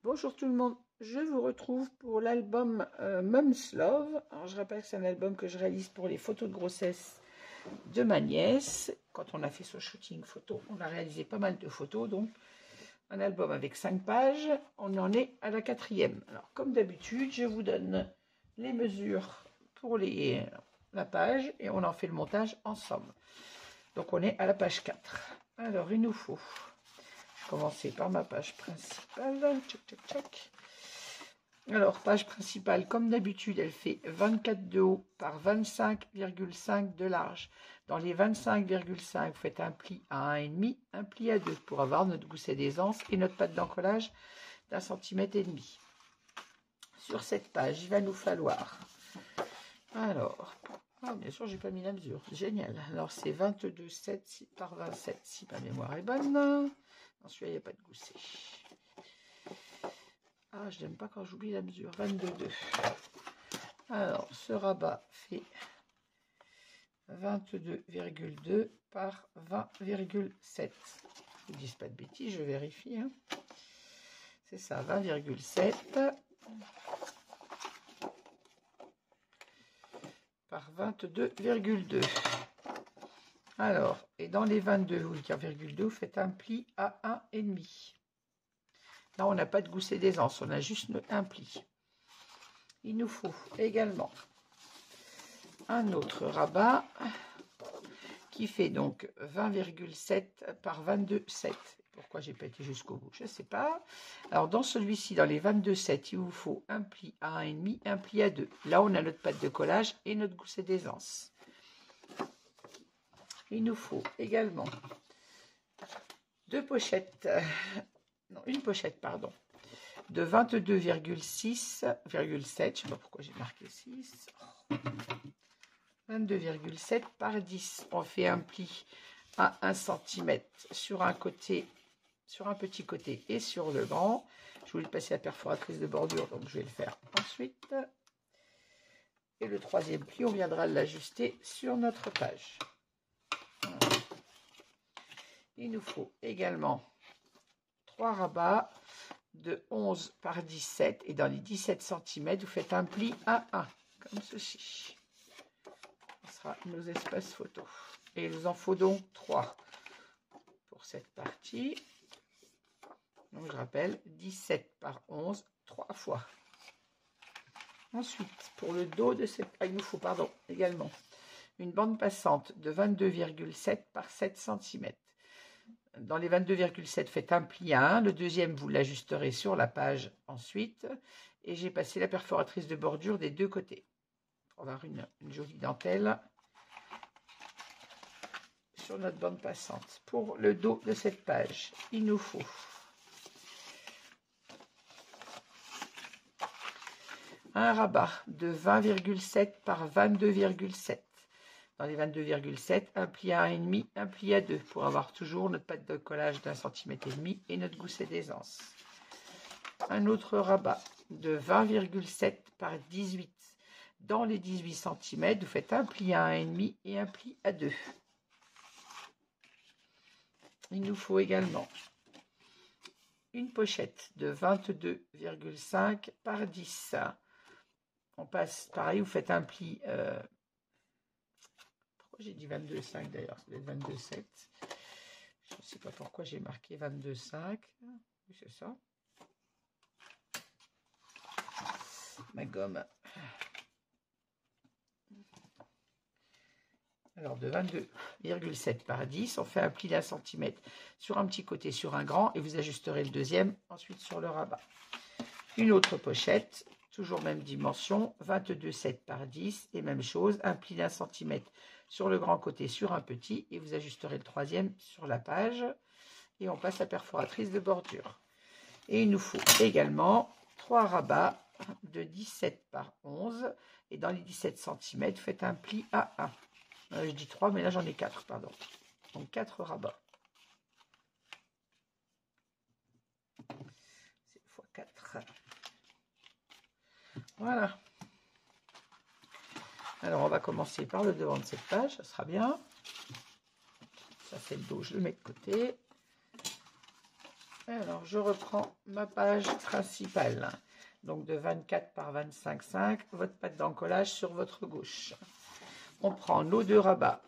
Bonjour tout le monde, je vous retrouve pour l'album Mom's Love. Alors je rappelle que c'est un album que je réalise pour les photos de grossesse de ma nièce. Quand on a fait ce shooting photo, on a réalisé pas mal de photos, donc un album avec 5 pages. On en est à la 4e. Alors comme d'habitude, je vous donne les mesures pour la page et on en fait le montage ensemble. Donc on est à la page 4. Alors il nous faut... commencer par ma page principale. Tchac, tchac, tchac. Alors, page principale, comme d'habitude, elle fait 24 de haut par 25,5 de large. Dans les 25,5, vous faites un pli à 1,5, un pli à 2 pour avoir notre gousset d'aisance et notre patte d'encollage d'1,5 cm. Sur cette page, il va nous falloir... Alors, bien sûr, j'ai pas mis la mesure. Génial. Alors, c'est 22,7 par 27, si ma mémoire est bonne. Non, celui-là, il n'y a pas de gousset. Ah, je n'aime pas quand j'oublie la mesure. 22,2. Alors, ce rabat fait 22,2 par 20,7. Je ne dis pas de bêtises, je vérifie. Hein. C'est ça, 20,7 par 22,2. Alors, et dans les 22,2, vous faites un pli à 1,5. Là, on n'a pas de gousset d'aisance, on a juste un pli. Il nous faut également un autre rabat qui fait donc 20,7 par 22,7. Pourquoi j'ai pas été jusqu'au bout, je ne sais pas. Alors, dans celui-ci, dans les 22,7, il vous faut un pli à 1,5, un pli à 2. Là, on a notre patte de collage et notre gousset d'aisance. Il nous faut également deux pochettes... non, une pochette, pardon, de 22,6,7, je ne sais pas pourquoi j'ai marqué 6, 22,7 par 10. On fait un pli à 1 cm sur un côté, sur un petit côté et sur le grand. Je voulais passer la perforatrice de bordure, donc je vais le faire ensuite. Et le troisième pli, on viendra l'ajuster sur notre page. Voilà. Il nous faut également 3 rabats de 11 par 17 et dans les 17 cm, vous faites un pli à 1, comme ceci. Ce sera nos espaces photos. Et il nous en faut donc 3 pour cette partie. Donc je rappelle, 17 par 11, 3 fois. Ensuite, pour le dos de cette... il nous faut, également une bande passante de 22,7 par 7 cm. Dans les 22,7, faites un pli à 1. Le deuxième, vous l'ajusterez sur la page ensuite. Et j'ai passé la perforatrice de bordure des deux côtés pour avoir une jolie dentelle sur notre bande passante. Pour le dos de cette page, il nous faut un rabat de 20,7 par 22,7. Dans les 22,7, un pli à 1,5, un pli à 2 pour avoir toujours notre patte de collage d'1,5 cm et notre gousset d'aisance. Un autre rabat de 20,7 par 18. Dans les 18 cm, vous faites un pli à 1,5 et un pli à 2. Il nous faut également une pochette de 22,5 par 10. On passe, pareil, vous faites un pli... j'ai dit 22,5 d'ailleurs, c'est 22,7. Je ne sais pas pourquoi j'ai marqué 22,5. Oui, c'est ça. Ma gomme. Alors, de 22,7 par 10, on fait un pli d'1 cm sur un petit côté, sur un grand, et vous ajusterez le deuxième, ensuite sur le rabat. Une autre pochette, toujours même dimension, 22,7 par 10, et même chose, un pli d'1 cm sur le grand côté, sur un petit, et vous ajusterez le troisième sur la page, et on passe la perforatrice de bordure. Et il nous faut également 3 rabats de 17 par 11, et dans les 17 cm, vous faites un pli à 1. Je dis 3, mais là j'en ai 4, pardon. Donc 4 rabats. C'est x 4. Voilà. Alors, on va commencer par le devant de cette page, ça sera bien. Ça, c'est le dos, je le mets de côté. Alors, je reprends ma page principale. Donc, de 24 par 25,5, votre patte d'encollage sur votre gauche. On prend nos deux rabats.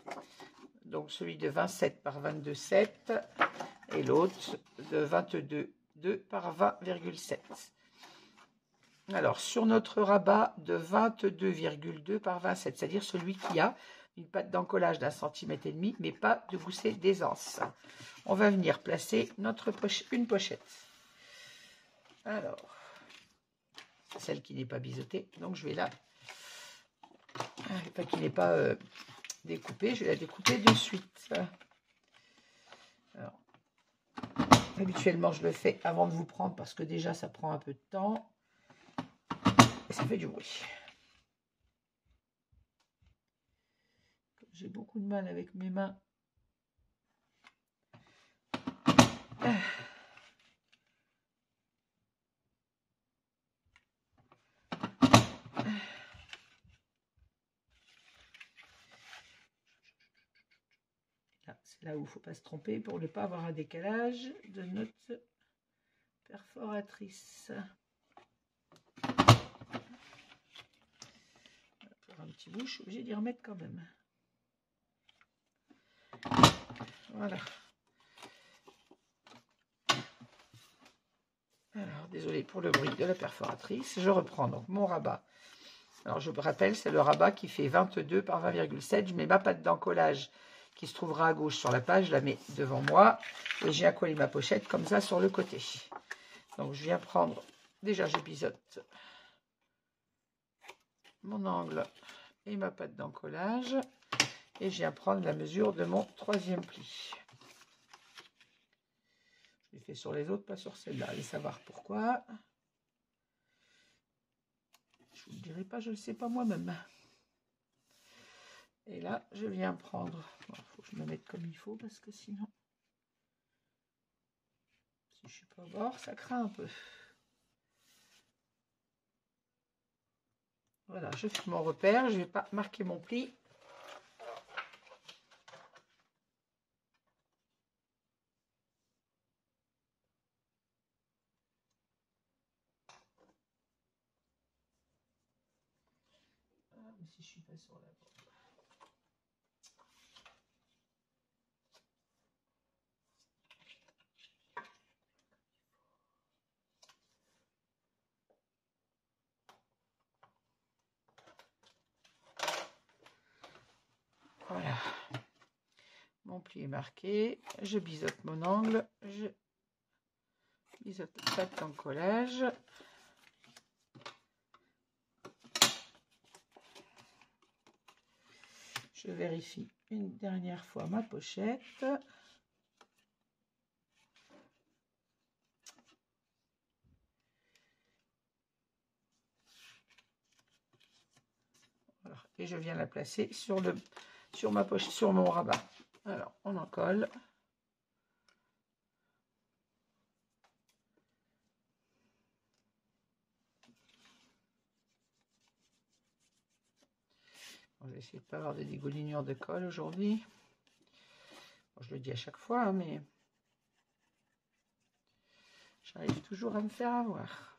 Donc, celui de 27 par 22,7 et l'autre de 22,2 par 20,7. Alors, sur notre rabat de 22,2 par 27, c'est-à-dire celui qui a une patte d'encollage d'1,5 cm, mais pas de gousset d'aisance. On va venir placer une pochette. Alors, celle qui n'est pas biseautée, donc je vais la... Pas qui n'est pas découpée, je vais la découper de suite. Alors, habituellement, je le fais avant de vous prendre parce que déjà, ça prend un peu de temps. Et ça fait du bruit. J'ai beaucoup de mal avec mes mains. C'est là où il ne faut pas se tromper pour ne pas avoir un décalage de notre perforatrice. Pour un petit bout, je suis obligée d'y remettre quand même. Voilà. Alors, désolé pour le bruit de la perforatrice. Je reprends donc mon rabat. Alors, je me rappelle, c'est le rabat qui fait 22 par 20,7. Je mets ma patte d'encollage qui se trouvera à gauche sur la page. Je la mets devant moi. Et j'ai collé ma pochette comme ça sur le côté. Donc, je viens prendre... Déjà, je biseaute mon angle et ma patte d'encollage. Et je viens prendre la mesure de mon troisième pli. Je l'ai fait sur les autres, pas sur celle-là. Allez savoir pourquoi. Je vous le dirai pas, je ne le sais pas moi-même. Et là, je viens prendre... Il faut que je me mette comme il faut parce que sinon... Si je ne suis pas au bord, ça craint un peu. Voilà, je fais mon repère. Je ne vais pas marquer mon pli. Mais si je suis pas sur la bande. Voilà. Mon pli est marqué. Je biseaute mon angle. Je biseaute la patte d'encollage. Je vérifie une dernière fois ma pochette. Voilà. Et je viens la placer sur ma pochette, sur mon rabat. Alors, on en colle. On va essayer de ne pas avoir de dégoulinures de colle aujourd'hui. Bon, je le dis à chaque fois, hein, mais j'arrive toujours à me faire avoir.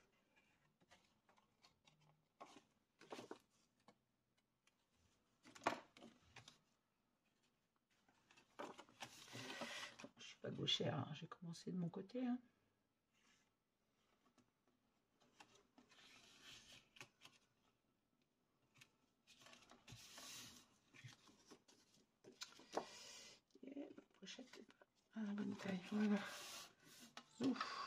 Je ne suis pas gauchère, hein. J'ai commencé de mon côté. Hein. Et la pochette n'est pas à la bonne taille. Voilà. Ouf.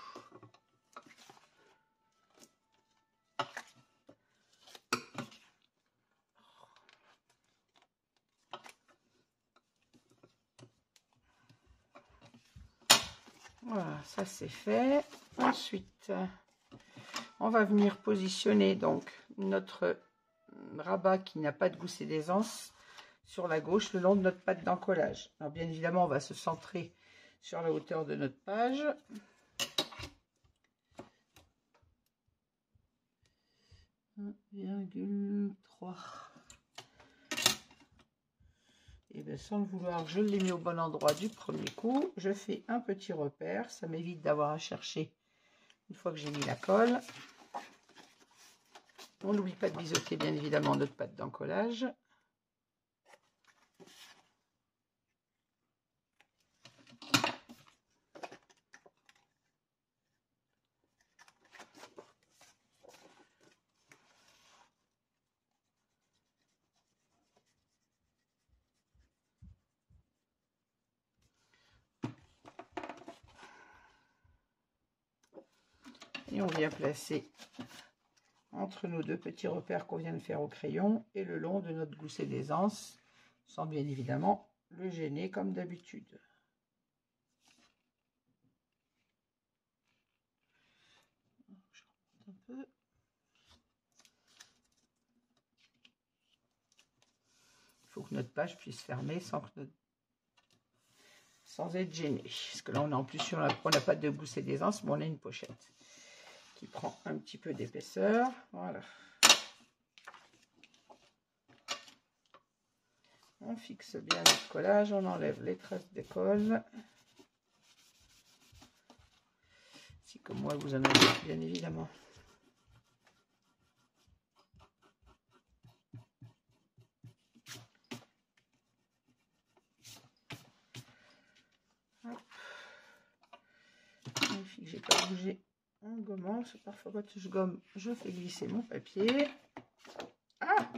Voilà, ça c'est fait. Ensuite, on va venir positionner donc notre rabat qui n'a pas de gousset d'aisance sur la gauche le long de notre patte d'encollage. Alors bien évidemment, on va se centrer sur la hauteur de notre page. ,3. Et bien sans le vouloir, je l'ai mis au bon endroit du premier coup. Je fais un petit repère, ça m'évite d'avoir à chercher une fois que j'ai mis la colle. On n'oublie pas de biseauter bien évidemment notre pâte d'encollage. Et on vient placer entre nos deux petits repères qu'on vient de faire au crayon et le long de notre gousset d'aisance, sans bien évidemment le gêner comme d'habitude. Je remonte un peu. Il faut que notre page puisse fermer sans être gêné. Parce que là, on a en plus sur on n'a pas de gousset d'aisance, mais on a une pochette qui prend un petit peu d'épaisseur. Voilà. On fixe bien notre collage, on enlève les traces de colle. Si comme moi vous en avez bien évidemment. Hop. Vérifie que j'ai pas bougé en gommant, parce que parfois quand je gomme, je fais glisser mon papier. Ah,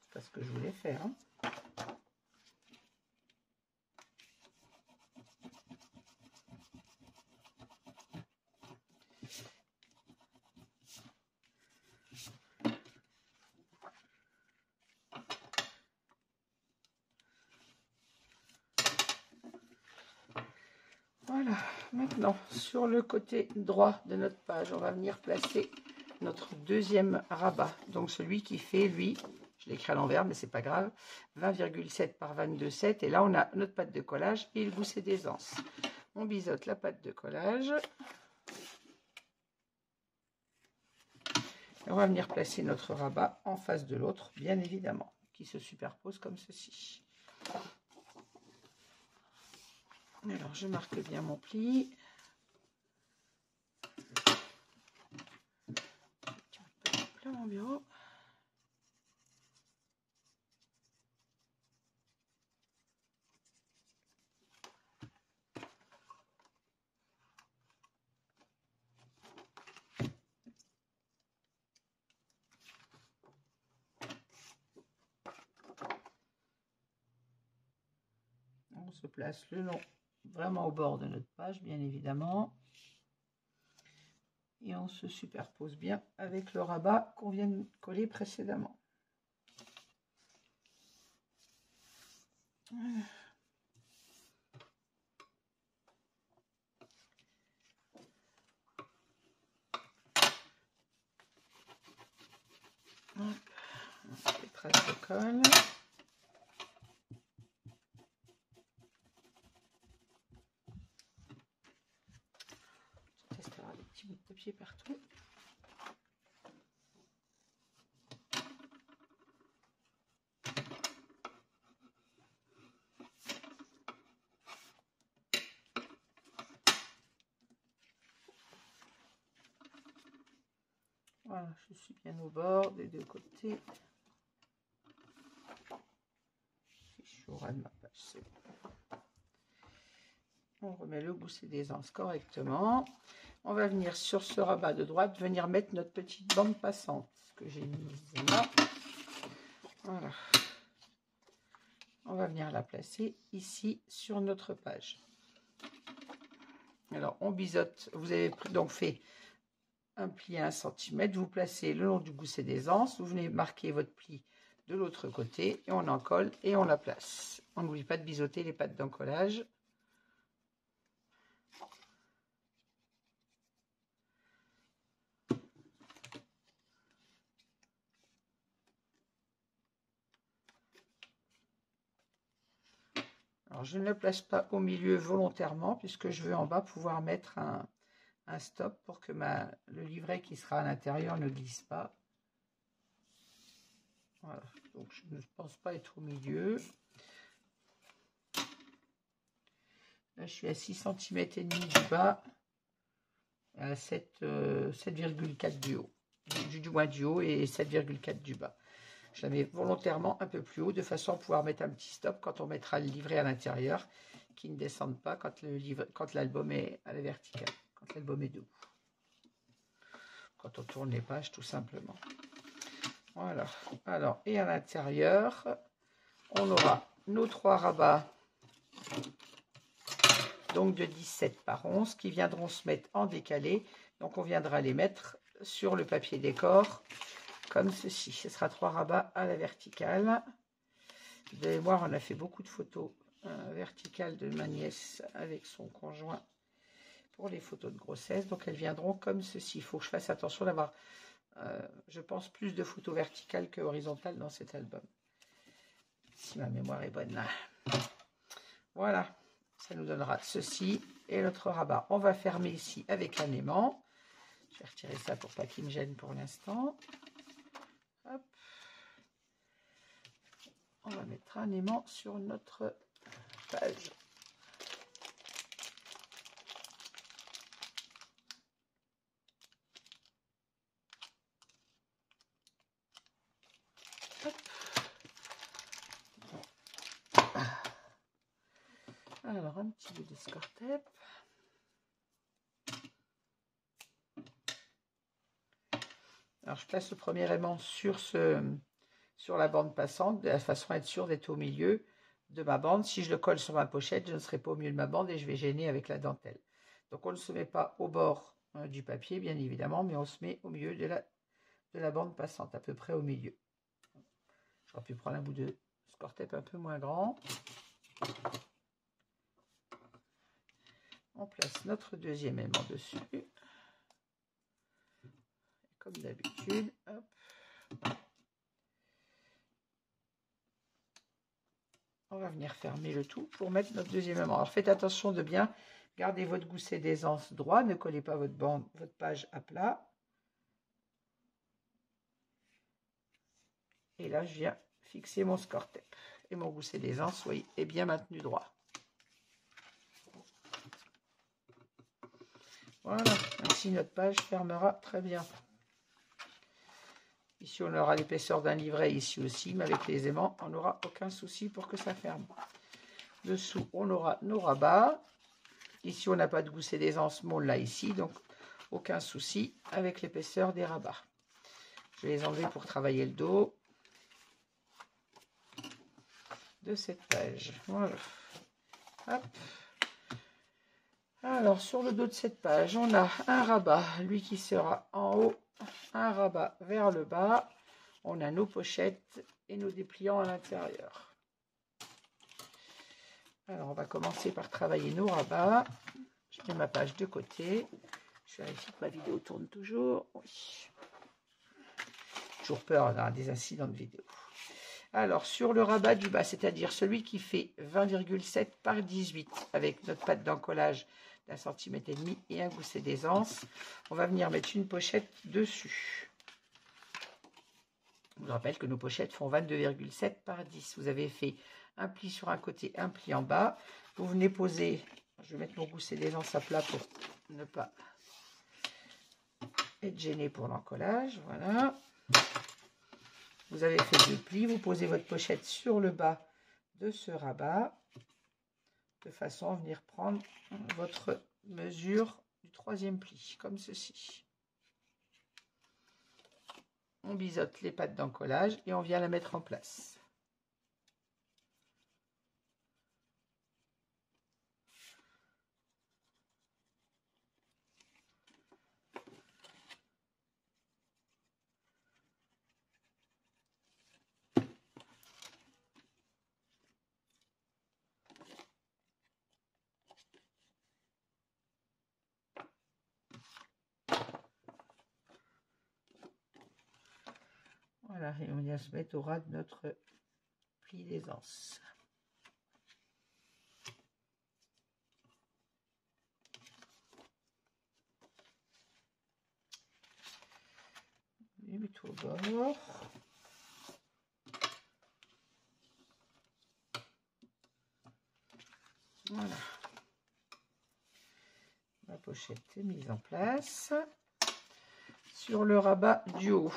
c'est pas ce que je voulais faire. Hein. Voilà, maintenant sur le côté droit de notre page, on va venir placer notre deuxième rabat. Donc celui qui fait, lui, je l'ai écrit à l'envers, mais c'est pas grave, 20,7 par 22,7. Et là, on a notre pâte de collage et le gousset d'aisance. On biseaute la pâte de collage. Et on va venir placer notre rabat en face de l'autre, bien évidemment, qui se superpose comme ceci. Alors, je marque bien mon pli. Là, mon bureau. On se place le long, vraiment au bord de notre page, bien évidemment. Et on se superpose bien avec le rabat qu'on vient de coller précédemment. Voilà. Hop. Les traces de colle. Je teste d'avoir des petits bouts de papier partout. Voilà, je suis bien au bord des deux côtés. Je ras de ma page, c'est bon. On remet le gousset d'aisance correctement. On va venir sur ce rabat de droite, venir mettre notre petite bande passante que j'ai mise là. Voilà. On va venir la placer ici sur notre page. Alors, on biseaute. Vous avez donc fait un pli à 1 cm. Vous placez le long du gousset d'aisance. Vous venez marquer votre pli de l'autre côté et on en colle et on la place. On n'oublie pas de biseauter les pattes d'encollage. Alors, je ne le place pas au milieu volontairement puisque je veux en bas pouvoir mettre un stop pour que le livret qui sera à l'intérieur ne glisse pas. Voilà, Donc je ne pense pas être au milieu. Là, je suis à 6 cm et demi du bas, à 7,4 du haut. Du moins du haut et 7,4 du bas. Je la mets volontairement un peu plus haut de façon à pouvoir mettre un petit stop quand on mettra le livret à l'intérieur, qui ne descende pas quand l'album est à la verticale, quand l'album est debout. Quand on tourne les pages, tout simplement. Voilà. Alors, et à l'intérieur, on aura nos 3 rabats, donc de 17 par 11, qui viendront se mettre en décalé. Donc, on viendra les mettre sur le papier décor, comme ceci. Ce sera 3 rabats à la verticale. Vous allez voir, on a fait beaucoup de photos verticales de ma nièce avec son conjoint pour les photos de grossesse. Donc, elles viendront comme ceci. Il faut que je fasse attention d'avoir, je pense, plus de photos verticales que horizontales dans cet album. Si ma mémoire est bonne. Voilà. Ça nous donnera ceci et notre rabat. On va fermer ici avec un aimant. Je vais retirer ça pour pas qu'il me gêne pour l'instant. Hop. On va mettre un aimant sur notre page. Hop. Alors, un petit bout de score-tape. Alors, je place le premier aimant sur la bande passante, de la façon à être sûr d'être au milieu de ma bande. Si je le colle sur ma pochette, je ne serai pas au milieu de ma bande et je vais gêner avec la dentelle. Donc, on ne se met pas au bord du papier, bien évidemment, mais on se met au milieu de la bande passante, à peu près au milieu. J'aurais pu prendre un bout de score-tape un peu moins grand. On place notre deuxième aimant dessus. Et comme d'habitude, hop. On va venir fermer le tout pour mettre notre deuxième aimant. Alors faites attention de bien garder votre gousset d'aisance droit. Ne collez pas votre page à plat. Et là, je viens fixer mon score-tape. Et mon gousset d'aisance, oui, est bien maintenu droit. Voilà, ainsi notre page fermera très bien. Ici, on aura l'épaisseur d'un livret, ici aussi, mais avec les aimants, on n'aura aucun souci pour que ça ferme. Dessous, on aura nos rabats. Ici, on n'a pas de gousset d'aisance, mais on l'a ici, donc aucun souci avec l'épaisseur des rabats. Je vais les enlever pour travailler le dos de cette page. Voilà. Hop. Alors, sur le dos de cette page, on a un rabat, lui qui sera en haut, un rabat vers le bas. On a nos pochettes et nos dépliants à l'intérieur. Alors, on va commencer par travailler nos rabats. Je mets ma page de côté. Je vérifie que ma vidéo tourne toujours. Oui. Toujours peur d'avoir des incidents de vidéo. Alors, sur le rabat du bas, c'est-à-dire celui qui fait 20,7 par 18, avec notre pâte d'encollage d'1,5 cm et un gousset d'aisance, on va venir mettre une pochette dessus. Je vous rappelle que nos pochettes font 22,7 par 10. Vous avez fait un pli sur un côté, un pli en bas. Vous venez poser, je vais mettre mon gousset d'aisance à plat pour ne pas être gêné pour l'encollage. Voilà. Vous avez fait 2 plis, vous posez votre pochette sur le bas de ce rabat, de façon à venir prendre votre mesure du 3e pli, comme ceci. On biseaute les pattes d'encollage et on vient la mettre en place. Voilà, et on vient se mettre au ras de notre pli d'aisance. Et tout au bord. Voilà. La pochette est mise en place. Sur le rabat du haut,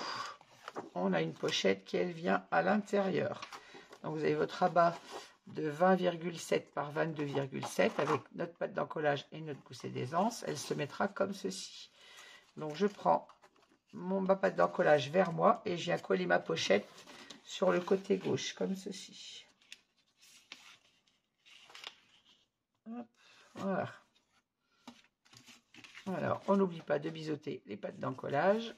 on a une pochette qui, elle, vient à l'intérieur. Donc, vous avez votre rabat de 20,7 par 22,7 avec notre pâte d'encollage et notre gousset d'aisance. Elle se mettra comme ceci. Donc, je prends ma pâte d'encollage vers moi et je viens coller ma pochette sur le côté gauche, comme ceci. Hop, voilà. Alors, on n'oublie pas de biseauter les pâtes d'encollage.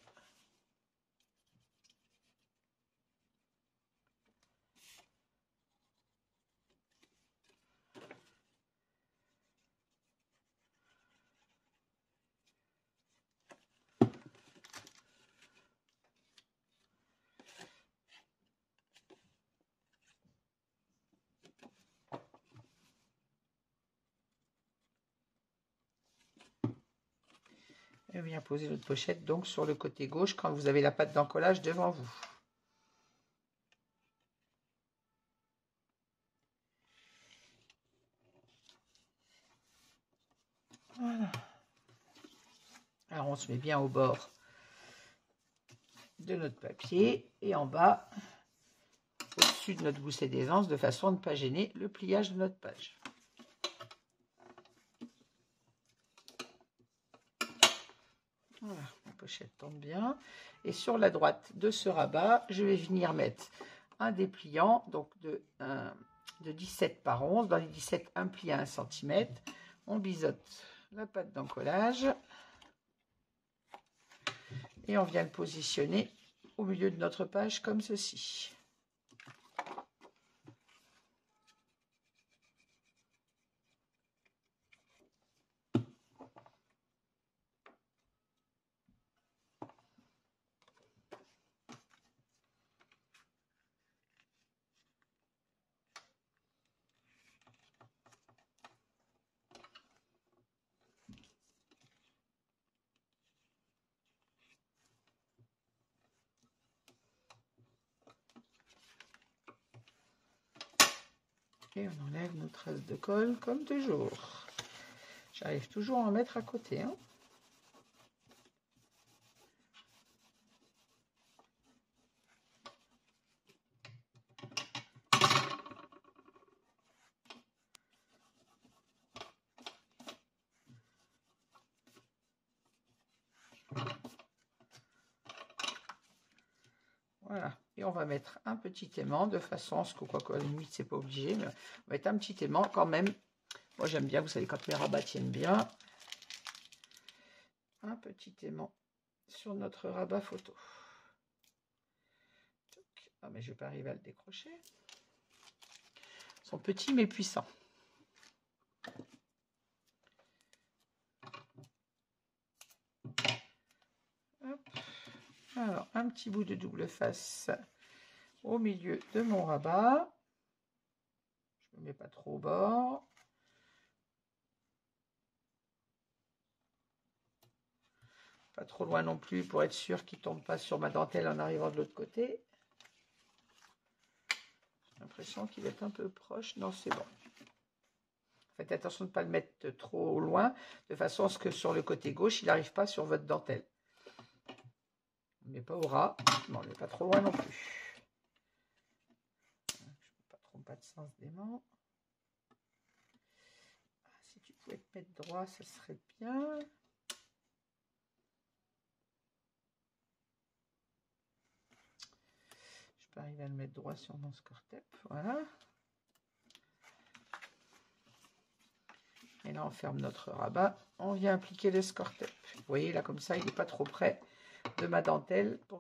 Et bien poser notre pochette donc sur le côté gauche quand vous avez la pâte d'encollage devant vous. Voilà. Alors on se met bien au bord de notre papier et en bas au-dessus de notre gousset d'aisance de façon à ne pas gêner le pliage de notre page. Voilà, la pochette tombe bien. Et sur la droite de ce rabat, je vais venir mettre un dépliant donc de 17 par 11. Dans les 17, un pli à 1 cm. On biseaute la pâte d'encollage et on vient le positionner au milieu de notre page comme ceci. Et on enlève nos traces de colle comme toujours. J'arrive toujours à en mettre à côté. Hein. Voilà. Et on va mettre un petit aimant de façon à ce que, quoi qu'à la limite, c'est pas obligé, mais on va mettre un petit aimant quand même. Moi, j'aime bien, vous savez, quand mes rabats tiennent bien, un petit aimant sur notre rabat photo. Ah, mais je vais pas arriver à le décrocher. Ils sont petits mais puissants. Hop. Alors, un petit bout de double face au milieu de mon rabat. Je ne me mets pas trop au bord. Pas trop loin non plus pour être sûr qu'il ne tombe pas sur ma dentelle en arrivant de l'autre côté. J'ai l'impression qu'il est un peu proche. Non, c'est bon. Faites attention de ne pas le mettre trop loin, de façon à ce que sur le côté gauche, il n'arrive pas sur votre dentelle. On ne met pas au ras, mais on ne met pas trop loin non plus. Je ne peux pas tromper de sens d'aimant. Ah, si tu pouvais te mettre droit, ça serait bien. Je peux arriver à le mettre droit sur mon score-tape. Voilà. Et là, on ferme notre rabat. On vient appliquer le score-tape. Vous voyez, là, comme ça, il n'est pas trop près de ma dentelle pour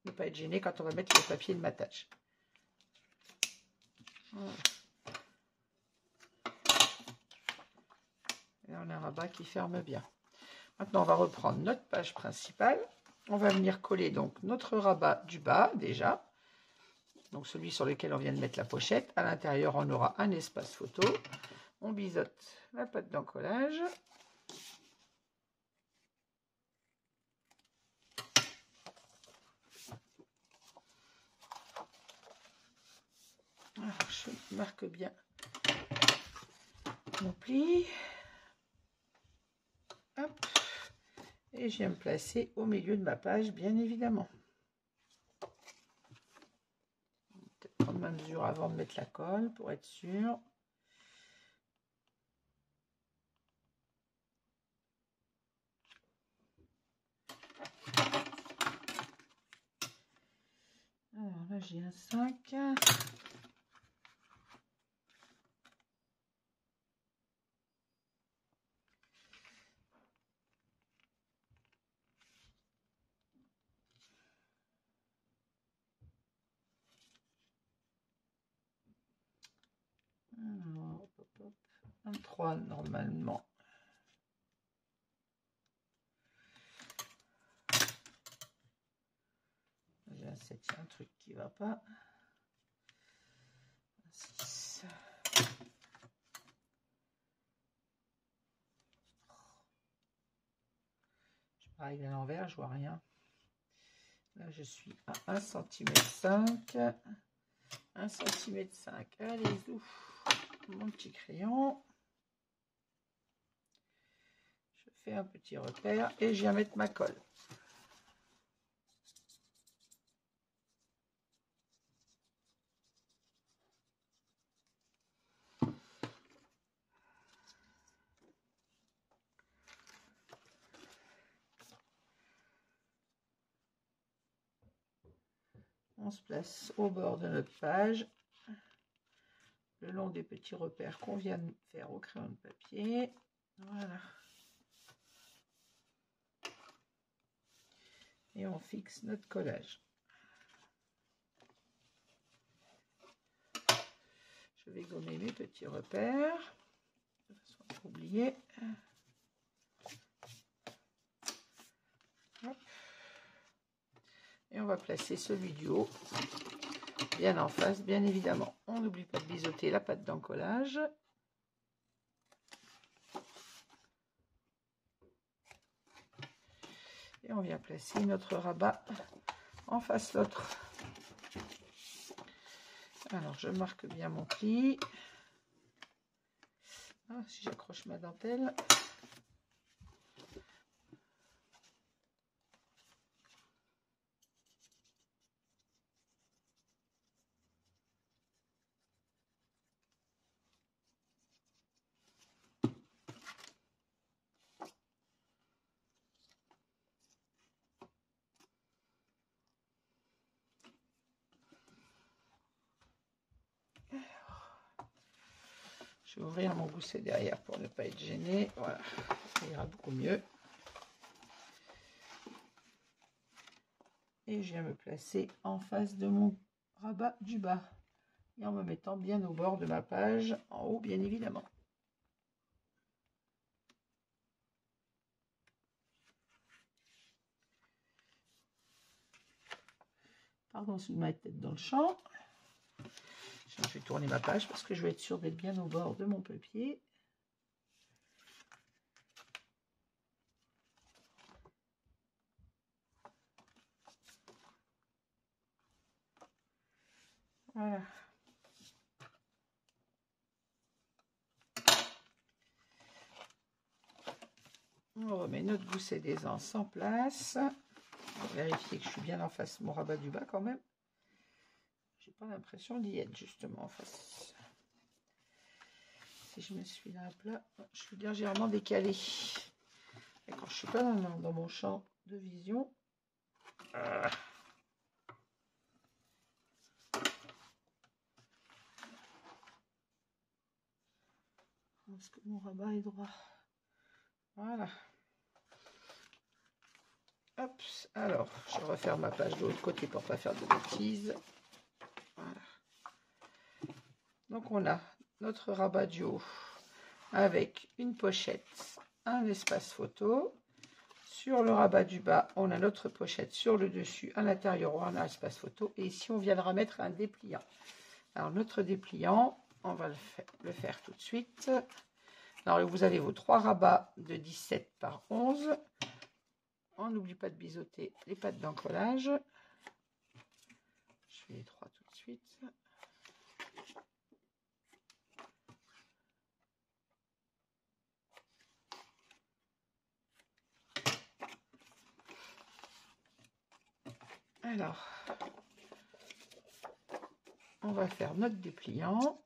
ne pas être gêné quand on va mettre le papier de matage. Voilà. Et on a un rabat qui ferme bien. Maintenant, on va reprendre notre page principale. On va venir coller donc notre rabat du bas déjà. Donc celui sur lequel on vient de mettre la pochette. À l'intérieur, on aura un espace photo. On biseaute la pâte d'encollage. Alors, je marque bien mon pli. Hop. Et je viens me placer au milieu de ma page, bien évidemment. Peut-être prendre ma mesure avant de mettre la colle pour être sûr. Alors là, j'ai un 5. Alors, hop, hop, un 3 normalement. J'ai un 7, il y a un truc qui va pas. Un 6. Je pareil à l'envers, je vois rien. Là, je suis à 1 cm 5. 1 cm 5. Allez, ouf, mon petit crayon. Je fais un petit repère et je viens mettre ma colle. On se place au bord de notre page, le long des petits repères qu'on vient de faire au crayon de papier. Voilà. Et on fixe notre collage. Je vais gommer mes petits repères, de façon à ne pas oublier. Hop. Et on va placer celui du haut bien en face, bien évidemment. On n'oublie pas de biseauter la pâte d'encollage. Et on vient placer notre rabat en face l'autre. Alors je marque bien mon pli. Ah, si j'accroche ma dentelle. Je vais ouvrir mon gousset derrière pour ne pas être gêné. Voilà, ça ira beaucoup mieux. Et je viens me placer en face de mon rabat du bas. Et en me mettant bien au bord de ma page, en haut bien évidemment. Pardon si je mets la tête dans le champ. Je vais tourner ma page parce que je vais être sûre d'être bien au bord de mon papier. Voilà. On remet notre gousset d'aisance en place. On va vérifier que je suis bien en face de mon rabat du bas quand même. J'ai pas l'impression d'y être justement en face. Si je me suis là à plat, je suis légèrement décalée. Et quand je suis pas dans mon champ de vision. Est-ce que mon rabat est droit? Voilà. Hop, alors je referme ma page de l'autre côté pour pas faire de bêtises. Voilà. Donc on a notre rabat du haut avec une pochette, un espace photo. Sur le rabat du bas, on a notre pochette sur le dessus. À l'intérieur, on a un espace photo. Et ici, on viendra mettre un dépliant. Alors notre dépliant, on va le faire tout de suite. Alors vous avez vos 3 rabats de 17 par 11. On n'oublie pas de biseauter les pattes d'encollage. Je fais les 3 tout de suite. Alors, on va faire notre dépliant.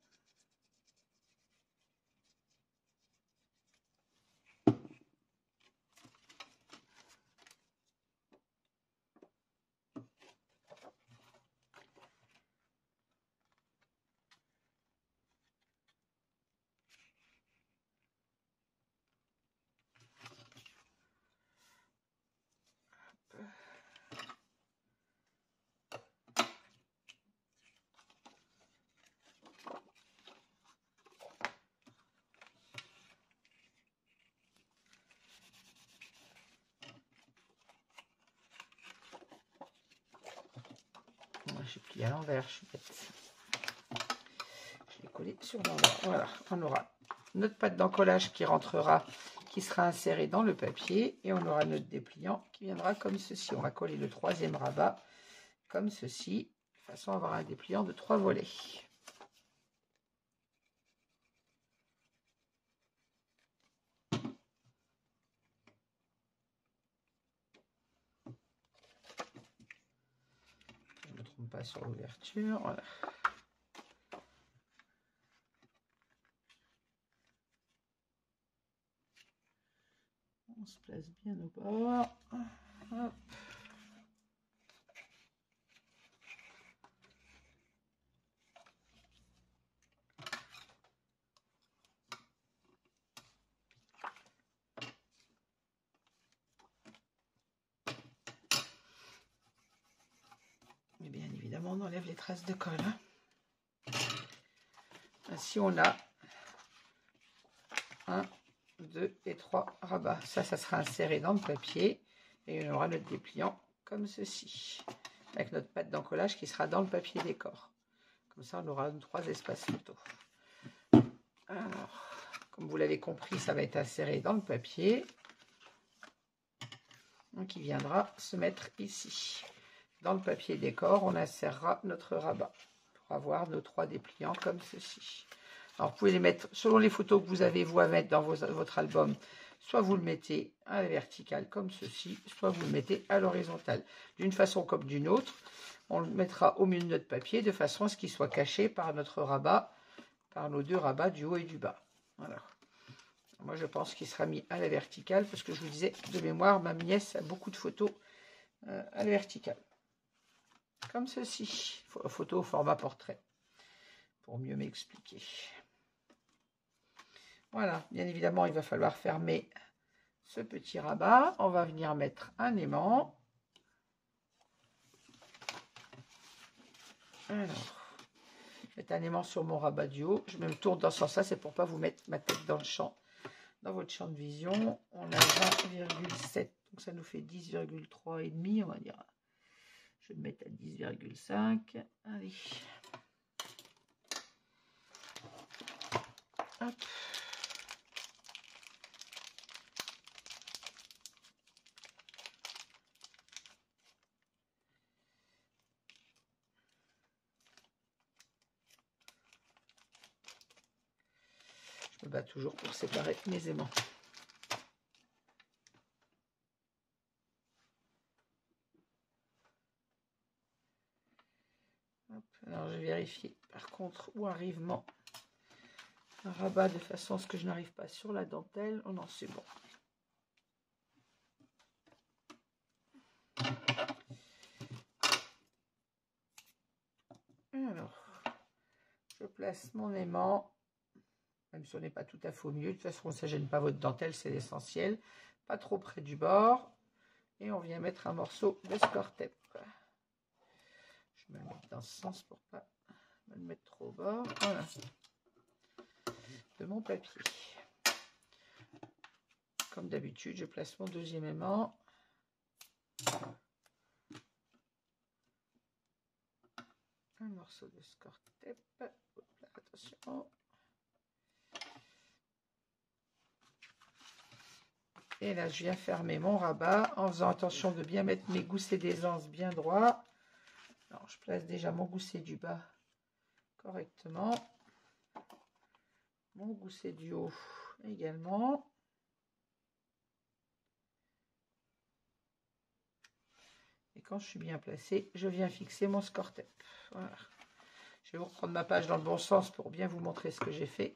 J'ai plié à l'envers, je suis bête. Je l'ai collé sur l'envers. Voilà, on aura notre pâte d'encollage qui rentrera, qui sera insérée dans le papier, et on aura notre dépliant qui viendra comme ceci. On va coller le troisième rabat comme ceci, de façon à avoir un dépliant de 3 volets. Je ne me trompe pas sur l'ouverture, voilà. On se place bien au bord. Hop. Et bien évidemment, on enlève les traces de colle. Ainsi, on a 1, 2 et 3 rabats. Ça sera inséré dans le papier et on aura notre dépliant comme ceci, avec notre pâte d'encollage qui sera dans le papier décor. Comme ça, on aura 3 espaces photo. Alors, comme vous l'avez compris, ça va être inséré dans le papier. Donc, il viendra se mettre ici. Dans le papier décor, on insérera notre rabat pour avoir nos 3 dépliants comme ceci. Alors, vous pouvez les mettre selon les photos que vous avez vous à mettre dans votre album. Soit vous le mettez à la verticale comme ceci, soit vous le mettez à l'horizontale. D'une façon comme d'une autre, on le mettra au milieu de notre papier de façon à ce qu'il soit caché par notre rabat, par nos 2 rabats du haut et du bas. Voilà. Moi, je pense qu'il sera mis à la verticale parce que je vous disais, de mémoire, ma nièce a beaucoup de photos à la verticale. Comme ceci, photo au format portrait, pour mieux m'expliquer. Voilà, bien évidemment, il va falloir fermer ce petit rabat. On va venir mettre un aimant. Alors, je mets un aimant sur mon rabat du haut. Je me tourne dans ce sens-là, c'est pour ne pas vous mettre ma tête dans le champ. Dans votre champ de vision, on a 20,7, donc ça nous fait 10,3 et demi, on va dire. Je vais me mettre à 10,5. Allez. Hop. Je me bats toujours pour séparer mes aimants. Hop. Alors je vérifie par contre où arrive mon rabat de façon à ce que je n'arrive pas sur la dentelle. Oh non, c'est bon. Alors, je place mon aimant, même si on n'est pas tout à fait au milieu. De toute façon, ça ne gêne pas votre dentelle, c'est l'essentiel. Pas trop près du bord. Et on vient mettre un morceau de score tape. Je vais me le mettre dans ce sens pour pas me le mettre trop au bord. Voilà. De mon papier. Comme d'habitude, je place mon deuxième aimant. Un morceau de score tape. Hop là, attention. Et là, je viens fermer mon rabat en faisant attention de bien mettre mes goussets d'aisance bien droits. Alors, je place déjà mon gousset du bas correctement. Mon gousset du haut également. Et quand je suis bien placée, je viens fixer mon score tape. Voilà. Je vais vous reprendre ma page dans le bon sens pour bien vous montrer ce que j'ai fait.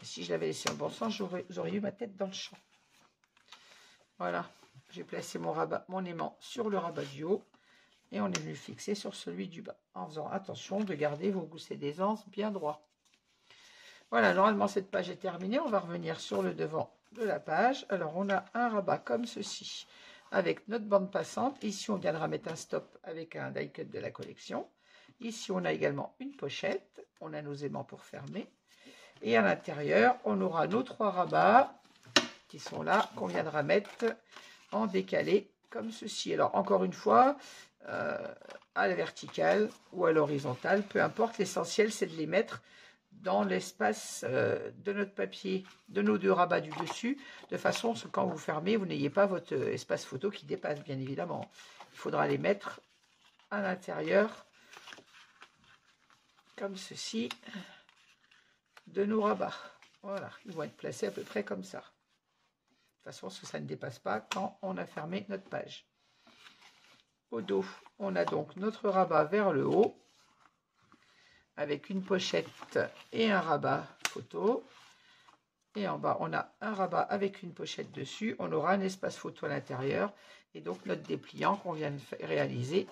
Et si je l'avais laissé dans le bon sens, vous auriez eu ma tête dans le champ. Voilà, j'ai placé mon rabat, mon aimant sur le rabat du haut et on est venu fixer sur celui du bas en faisant attention de garder vos goussets d'aisance bien droits. Voilà, normalement cette page est terminée. On va revenir sur le devant de la page. Alors on a un rabat comme ceci avec notre bande passante. Ici on viendra mettre un stop avec un die cut de la collection. Ici on a également une pochette. On a nos aimants pour fermer. Et à l'intérieur on aura nos 3 rabats qui sont là, qu'on viendra mettre en décalé comme ceci. Alors encore une fois, à la verticale ou à l'horizontale, peu importe, l'essentiel c'est de les mettre dans l'espace de notre papier, de nos 2 rabats du dessus, de façon à ce que quand vous fermez, vous n'ayez pas votre espace photo qui dépasse, bien évidemment. Il faudra les mettre à l'intérieur, comme ceci, de nos rabats. Voilà, ils vont être placés à peu près comme ça. De façon à ce que ça ne dépasse pas quand on a fermé notre page. Au dos, on a donc notre rabat vers le haut, avec une pochette et un rabat photo. Et en bas, on a un rabat avec une pochette dessus. On aura un espace photo à l'intérieur. Et donc, notre dépliant qu'on vient de réaliser,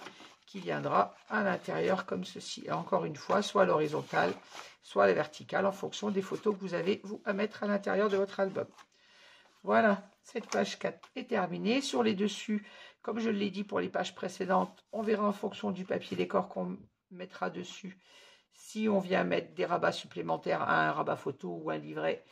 qui viendra à l'intérieur comme ceci. Et encore une fois, soit à l'horizontale, soit à la verticale, en fonction des photos que vous avez, vous, à mettre à l'intérieur de votre album. Voilà, cette page 4 est terminée. Sur les dessus, comme je l'ai dit pour les pages précédentes, on verra en fonction du papier décor qu'on mettra dessus. Si on vient mettre des rabats supplémentaires à un rabat photo ou un livret,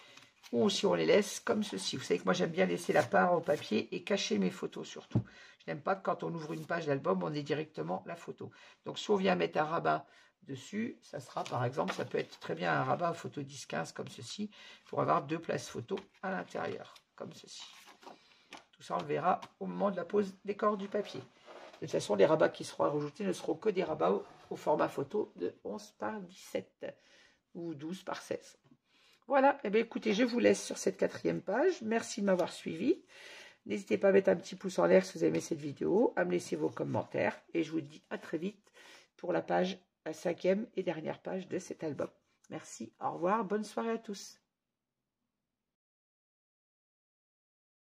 ou si on les laisse comme ceci. Vous savez que moi j'aime bien laisser la part au papier et cacher mes photos surtout. Je n'aime pas que quand on ouvre une page d'album, on ait directement la photo. Donc si on vient mettre un rabat dessus, ça sera par exemple, ça peut être très bien un rabat photo 10-15 comme ceci, pour avoir 2 places photo à l'intérieur, comme ceci. Tout ça on le verra au moment de la pose décor du papier. De toute façon, les rabats qui seront rajoutés ne seront que des rabats au format photo de 11 par 17 ou 12 par 16. Voilà, eh bien, écoutez, je vous laisse sur cette 4e page. Merci de m'avoir suivi. N'hésitez pas à mettre un petit pouce en l'air si vous aimez cette vidéo, à me laisser vos commentaires. Et je vous dis à très vite pour la 5e et dernière page de cet album. Merci, au revoir, bonne soirée à tous.